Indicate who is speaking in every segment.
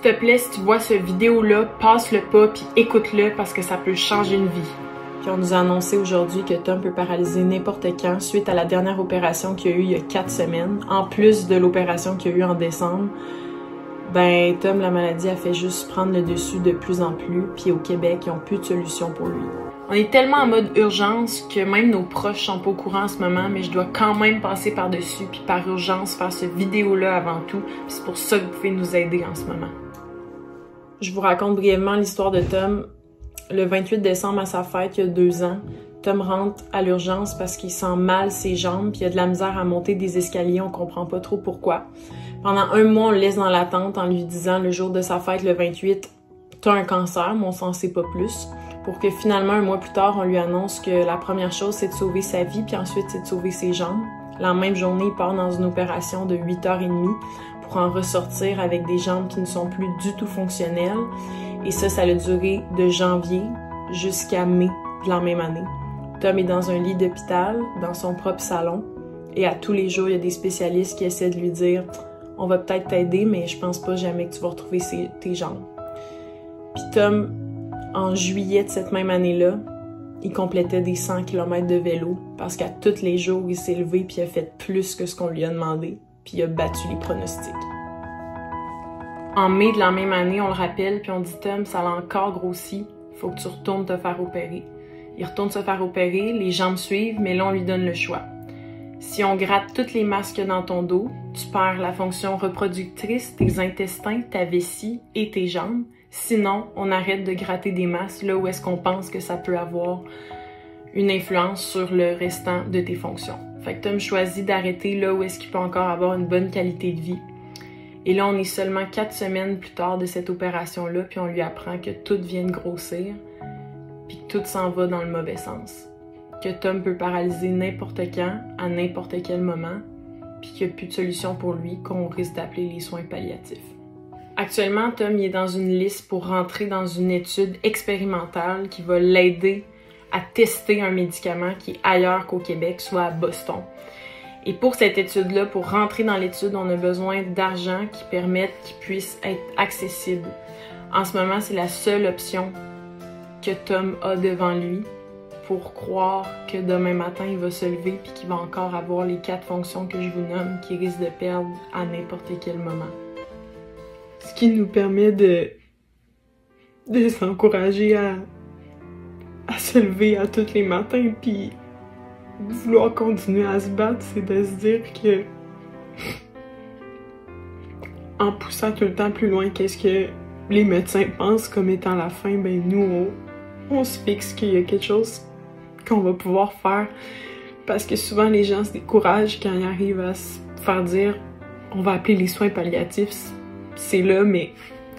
Speaker 1: S'il te plaît, si tu vois cette vidéo-là, passe le pas puis écoute-le parce que ça peut changer une vie.
Speaker 2: Puis on nous a annoncé aujourd'hui que Tom peut paralyser n'importe quand suite à la dernière opération qu'il y a eu il y a 4 semaines, en plus de l'opération qu'il y a eu en décembre. Ben, Tom, la maladie a fait juste prendre le dessus de plus en plus, puis au Québec, ils n'ont plus de solution pour lui.
Speaker 1: On est tellement en mode urgence que même nos proches sont pas au courant en ce moment, mais je dois quand même passer par-dessus puis par urgence faire cette vidéo-là avant tout. Puis c'est pour ça que vous pouvez nous aider en ce moment.
Speaker 2: Je vous raconte brièvement l'histoire de Tom. Le 28 décembre, à sa fête, il y a 2 ans, Tom rentre à l'urgence parce qu'il sent mal ses jambes puis il a de la misère à monter des escaliers, on comprend pas trop pourquoi. Pendant 1 mois, on le laisse dans l'attente en lui disant le jour de sa fête, le 28, « T'as un cancer, mais on s'en sait pas plus. » Pour que finalement, 1 mois plus tard, on lui annonce que la première chose, c'est de sauver sa vie, puis ensuite, c'est de sauver ses jambes. La même journée, il part dans une opération de 8h30 pour en ressortir avec des jambes qui ne sont plus du tout fonctionnelles. Et ça a duré de janvier jusqu'à mai de la même année. Tom est dans un lit d'hôpital, dans son propre salon, et à tous les jours, il y a des spécialistes qui essaient de lui dire « On va peut-être t'aider, mais je pense pas jamais que tu vas retrouver tes jambes. » Puis Tom, en juillet de cette même année-là, il complétait des 100 km de vélo parce qu'à tous les jours, il s'est levé puis il a fait plus que ce qu'on lui a demandé, puis il a battu les pronostics.
Speaker 1: En mai de la même année, on le rappelle, puis on dit « Tom, ça a encore grossi, faut que tu retournes te faire opérer. » Il retourne se faire opérer, les jambes suivent, mais là, on lui donne le choix. Si on gratte toutes les masses qu'il y a dans ton dos, tu perds la fonction reproductrice, tes intestins, ta vessie et tes jambes. Sinon, on arrête de gratter des masses là où est-ce qu'on pense que ça peut avoir une influence sur le restant de tes fonctions. Fait que Tom choisit d'arrêter là où est-ce qu'il peut encore avoir une bonne qualité de vie. Et là, on est seulement 4 semaines plus tard de cette opération-là, puis on lui apprend que tout vient de grossir, puis que tout s'en va dans le mauvais sens. Que Tom peut paralyser n'importe quand, à n'importe quel moment, puis qu'il n'y a plus de solution pour lui, qu'on risque d'appeler les soins palliatifs. Actuellement, Tom il est dans une liste pour rentrer dans une étude expérimentale qui va l'aider à tester un médicament qui est ailleurs qu'au Québec, soit à Boston. Et pour cette étude-là, pour rentrer dans l'étude, on a besoin d'argent qui permette qu'il puisse être accessible. En ce moment, c'est la seule option que Tom a devant lui pour croire que demain matin, il va se lever puis qu'il va encore avoir les 4 fonctions que je vous nomme qu'il risque de perdre à n'importe quel moment.
Speaker 2: Ce qui nous permet de s'encourager à se lever à tous les matins puis vouloir continuer à se battre, c'est de se dire que en poussant tout le temps plus loin qu'est-ce que les médecins pensent comme étant la fin, ben nous on se fixe qu'il y a quelque chose qu'on va pouvoir faire parce que souvent les gens se découragent quand ils arrivent à se faire dire on va appeler les soins palliatifs. C'est là, mais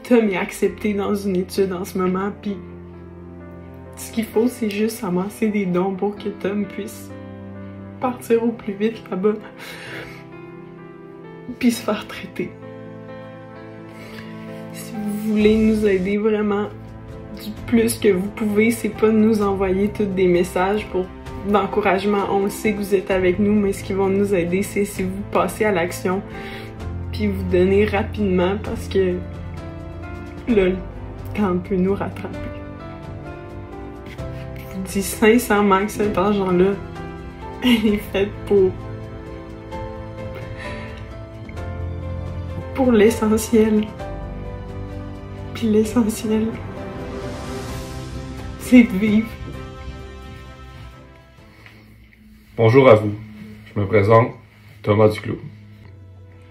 Speaker 2: Tom est accepté dans une étude en ce moment, puis ce qu'il faut, c'est juste amasser des dons pour que Tom puisse partir au plus vite là-bas, puis se faire traiter. Si vous voulez nous aider vraiment du plus que vous pouvez, c'est pas de nous envoyer tous des messages d'encouragement. On le sait que vous êtes avec nous, mais ce qui va nous aider, c'est si vous passez à l'action, puis vous donnez rapidement parce que là, le temps peut nous rattraper. Je vous dis sincèrement que cet argent-là, elle est faite pour l'essentiel. Puis l'essentiel, c'est de vivre.
Speaker 3: Bonjour à vous, je me présente Thomas Duclos.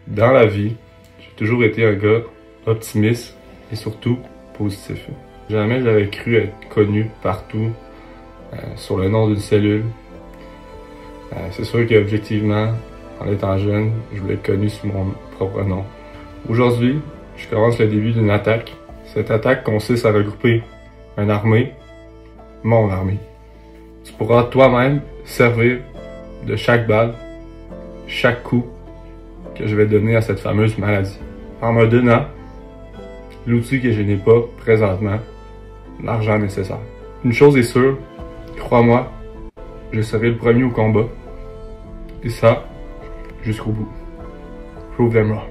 Speaker 3: Dans la vie, j'ai toujours été un gars optimiste et surtout positif. Jamais j'avais cru être connu partout sur le nom d'une cellule. C'est sûr qu'objectivement, en étant jeune, je voulais être connu sous mon propre nom. Aujourd'hui, je commence le début d'une attaque. Cette attaque consiste à regrouper une armée, mon armée. Tu pourras toi-même servir de chaque balle, chaque coup que je vais donner à cette fameuse maladie. En me donnant l'outil que je n'ai pas présentement, l'argent nécessaire. Une chose est sûre, crois-moi, je serai le premier au combat. Et ça, jusqu'au bout. Prove them wrong.